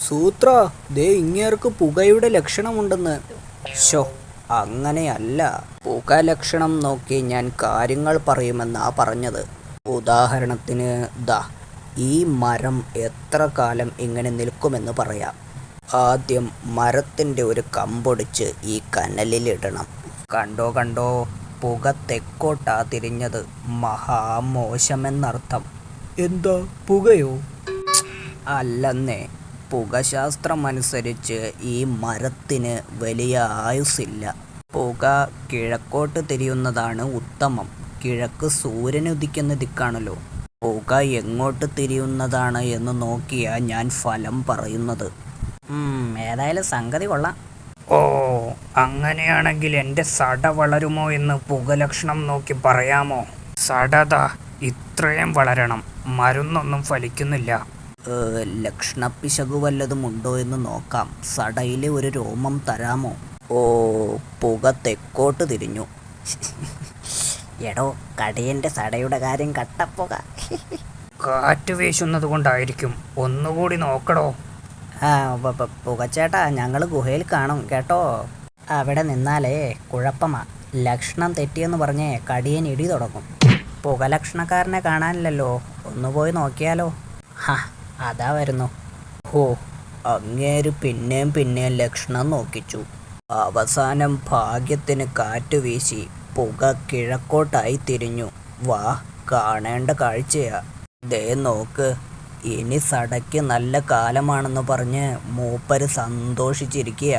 സൂത്ര, ദേ ഇങ്ങേർക്ക് പുകയുടെ ലക്ഷണമുണ്ടെന്ന്. Show, അങ്ങനെയല്ല. പുക ലക്ഷണം നോക്കി ഞാൻ കാര്യങ്ങൾ പറയുമെന്നാ പറഞ്ഞത്. ഉദാഹരണത്തിന് ദാ ഈ മരം എത്ര കാലം ഇങ്ങനെ നിൽക്കുമെന്ന് പറയാം. ആദ്യം മരത്തിൻ്റെ ഒരു കമ്പൊടിച്ച് ഈ കനലിലിടണം. കണ്ടോ കണ്ടോ, പുക തെക്കോട്ടാ തിരിഞ്ഞത്. മഹാമോശമെന്നർത്ഥം. എന്താ, പുകയോ? അല്ലെന്നേ, പുകശാസ്ത്രമനുസരിച്ച് ഈ മരത്തിന് വലിയ ആയുസ്സില്ല. പുക കിഴക്കോട്ട് തിരിയുന്നതാണ് ഉത്തമം. കിഴക്ക് സൂര്യൻ ഉദിക്കുന്ന ദിക്കാണല്ലോ. പുക എങ്ങോട്ട് തിരിയുന്നതാണ് എന്ന് നോക്കിയാ ഞാൻ ഫലം പറയുന്നത്. ഏതായാലും സംഗതി കൊള്ളാം. ഓ, അങ്ങനെയാണെങ്കിൽ എൻ്റെ സട വളരുമോ എന്ന് പുകലക്ഷണം നോക്കി പറയാമോ? സടത ഇത്രയും വളരണം, മരുന്നൊന്നും ഫലിക്കുന്നില്ല. ലക്ഷണപ്പിശകു വല്ലതും ഉണ്ടോ എന്ന് നോക്കാം. സടയിലെ ഒരു രോമം തരാമോ? ഓ, പുക തെക്കോട്ട് തിരിഞ്ഞു. എടോ, കടിയൻ്റെ സടയുടെ കാര്യം കട്ടപ്പുക. കാറ്റ് വീശുന്നത് കൊണ്ടായിരിക്കും, ഒന്നുകൂടി നോക്കടോ. പുകച്ചേട്ടാ, ഞങ്ങൾ ഗുഹയിൽ കാണും കേട്ടോ. അവിടെ നിന്നാലേ കുഴപ്പമാ. ലക്ഷണം തെറ്റിയെന്ന് പറഞ്ഞേ കടിയൻ ഇടി തുടങ്ങും. പുകലക്ഷണക്കാരനെ കാണാനില്ലല്ലോ, ഒന്ന് പോയി നോക്കിയാലോ? അതാ വരുന്നു. ഹോ, അങ്ങേര് പിന്നെയും ലക്ഷണം നോക്കിച്ചു. അവസാനം ഭാഗ്യത്തിന് കാറ്റ് വീശി പുക കിഴക്കോട്ടായി തിരിഞ്ഞു. വാ, കാണേണ്ട കാഴ്ചയാ. ദേ നോക്ക്, ഇനി സടയ്ക്ക് നല്ല കാലമാണെന്ന് പറഞ്ഞ് മൂപ്പര് സന്തോഷിച്ചിരിക്കുക.